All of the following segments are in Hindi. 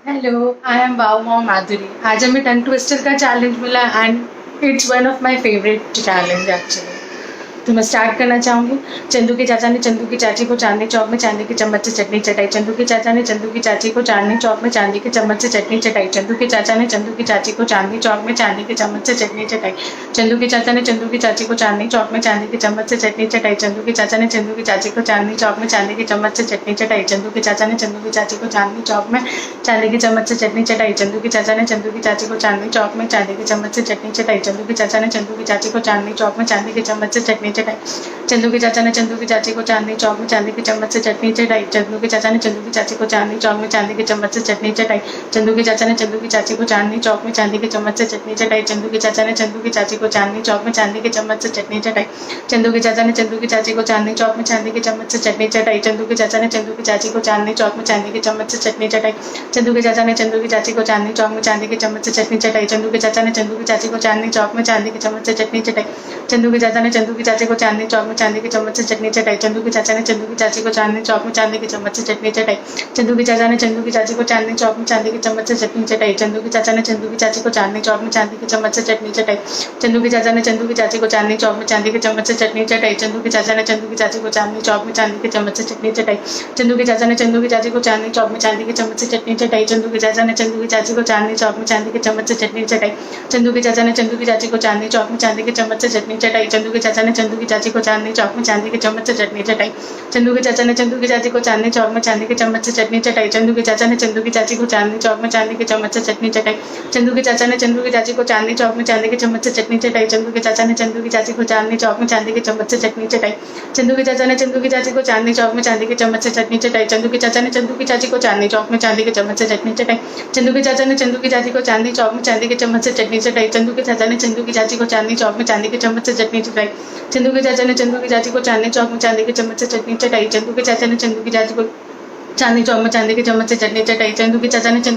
Hello, I am wow mom Madhuri. आज हमें टंग ट्विस्टर का चैलेंज मिला and it's one of my favourite challenge actually. तो मैं स्टार्ट करना चाहूँगी। चंदू के चाचा ने चंदू की चाची को चांदनी चौक में चांदी के चम्मच से चटनी चटाई। चंदू के चाचा ने चंदू की चाची को चांदनी चौक में चांदी के चम्मच से चटनी चटाई। चंदू के चाचा ने चंदू की चाची को चांदनी चौक में चांदी के चम्मच से चटनी चटाई। चंदू के चाचा ने चंदू की चाची को चांदनी चौक में चांदी के चम्मच से चटनी चटाई। चंदू के चाचा ने चंदू की चाची को चांदनी चौक में चांदी के चम्मच से चटनी चटाई। चंदू के चाचा ने चंदू की चाची को चांदनी चौक में चांदी के चम्मच से चटनी चटाई। चंदू के चाचा ने चंदू की चाची को चांदनी चौक में चांदी के चम्मच से चटनी चटाई। चंदू के चाचा ने चंदू की चाची को चांदनी चौक में चांदी के चम्मच से चटनी चटाई। चंदू के चाचा ने चंदू की चाची को चांदनी चौक में चांदी के चम्मच से चटनी चटाई। चंदू के चाचा ने चंदू की चाची को चांदनी चौक में चांदी के चम्मच से चटनी चटाई। चंदू के चाचा ने चंदू की चाची को चांदनी चौक में चांदी के चम्मच से चटनी चटाई। चंदू के चाचा ने चंदू की चाची को चांदनी चौक में चांदी के चम्मच से चटनी चटाई। चंदू के चाचा ने चंदू की चाची को चांदनी चौक में चांदी के चम्मच से चटनी चटाई। चंदू के चाचा ने चंदू की चाची को चांदनी चौक में चांदी के चम्मच से चटनी चटाई। चंदू के चाचा ने चंदू की चाची को चांदनी चौक में चांदी के चम्मच से चटनी चटाई। चंदू के चाचा ने चंदू की चाची को चांदनी चौक में चांदी के चम्मच से चटनी चटाई। चंदू के चाचा ने चंदू की चाची को चांदनी चौक में चांदी के चम्मच से चटनी चटाई। चंदू के चाचा ने चंदू की चाची को चांदनी चौक में चांदी के चम्मच से चटनी चटाई। चंदू के चाचा ने चंदू की चाची को चांदनी चौक में चांदी के चम्मच से चटनी चटाई। चंदू के चाचा ने चंदू की चाची को चांदनी चौक में चांदी के चम्मच से चटनी चटाई। चंदू के चाचा ने चंदू की चाची को चांदनी चौक में चांदी के चम्मच से चटनी चटाई। चंदू के चाचा ने चंदू की चाची को चांदनी चौक में चांदी के चम्मच से चटनी चटाई। चंदू के चाचा ने चंदू की चाची को चांदनी चौक में चांदी के चम्मच से चटनी चटाई। चंदू के चाचा ने चंदू की चाची को चांदनी चौक में चांदी के चम्मच से चटनी चटाई। चंदू के चाचा ने चंदू की चाची को चांदनी चौक में चांदी के चम्मच से चटनी चटाई। चंदू के चाचा ने चंदू की चाची को चांदनी चौक में चांदी के चम्मच से चटनी चटाई। चंदू के चाचा ने चंदू की चाची को चांदनी चौक में चांदी के चम्मच से चटनी चटाई। चंदू के चाचा ने चंदू की चाची को चांदनी चौक में चांदी के चम्मच से चटनी चटाई। चंदू के चाचा ने चंदू की चाची को चांदनी चौक में चांदी के चम्मच से चटनी चटाई। चंदू के चाचा ने चंदू की चाची को चांदनी चौक में चांदी के चम्मच से चटनी चटाई। चंदू के चाचा ने चंदू की चाची को चांदनी चौक में चांदी के चम्मच से चटनी चटाई। चंदू के चाचा ने चंदू की चाची को चांदनी चौक में चांदी के चम्मच से चटनी चटाई। चंदू के चाचा ने चंदू की चाची को चांदनी चौक में चांदी के चम्मच से चटनी चटाई। चंदू के चाचा ने चंदू की चाची को चांदनी चौक में चांदी के चम्मच से चटनी चटाई। चंदू के चाचा ने चंदू की चाची को चांदनी चौक में चांदी के चम्मच से चटनी चटाई। चंदू के चाचा ने चंदू की चाची को चांदनी चौक में चांदी के चम्मच से चटनी चटाई। चंदू के चाचा ने चंदू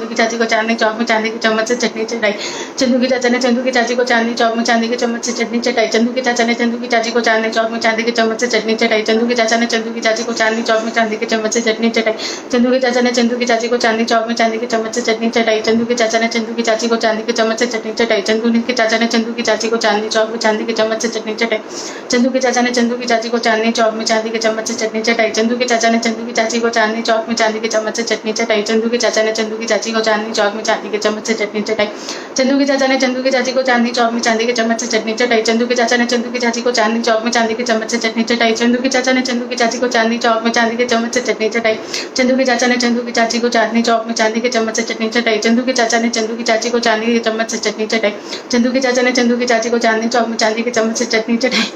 की चाची को चांदनी चौक में चांदी के चम्मच से चटनी चटाई। चंदू के चाचा ने चंदू की चाची को चांदनी चौक में चांदी के चम्मच से चटनी चटाई। चंदू के चाचा ने चंदू की चाची को चांदनी चौक में चांदी के चम्मच से चटनी चटाई। चंदू के चाचा ने चंदू की चाची को चांदनी चौक में चांदी के चम्मच से चटनी चटाई। चंदू के चाचा ने चंदू की चाची को चांदनी चौक में चांदी के चम्मच से चटनी चटाई। चंदू के चाचा ने चंदू की चाची को चांदी के चम्मच से चटनी चटाई। चंदू के चाचा ने चंदू की चाची को चांदनी चौक में चांदी के चम्मच से चटनी चटाई। चंदू के चाचा ने चंदू की चाची को चांदनी चौक में चांदी के चम्मच से चटनी चटाई। चंदू के चाचा ने चंदू की चाची को चांदनी चौक में चांदी के चम्मच से चटनी चटाई। चंदू के चाचा ने चंदू की चाची को चांदनी चौक में चांदी के चम्मच से चटनी चटाई। चंदू के चाचा ने चंदू की चाची को चांदनी चौक में चांदी के चम्मच से चटनी चटाई। चंदू के चाचा ने चंदू की चाची को चांदनी चौक में चांदी के चम्मच से चटनी चटाई। चंदू के चाचा ने चंदू की चाची को चांदनी चौक में चांदी के चम्मच से चटनी चटाई। चंदू के चाचा ने चंदू की चाची को चांदनी चौक में चांदी के चम्मच से चटनी चटाई। चंदू के चाचा ने चंदू की चाची को चांदी के चम्मच से चटनी चटाई। चंदू के चाचा ने चंदू की चाची को चांदनी चौक में चांदी के चम्मच से चटनी चटाई।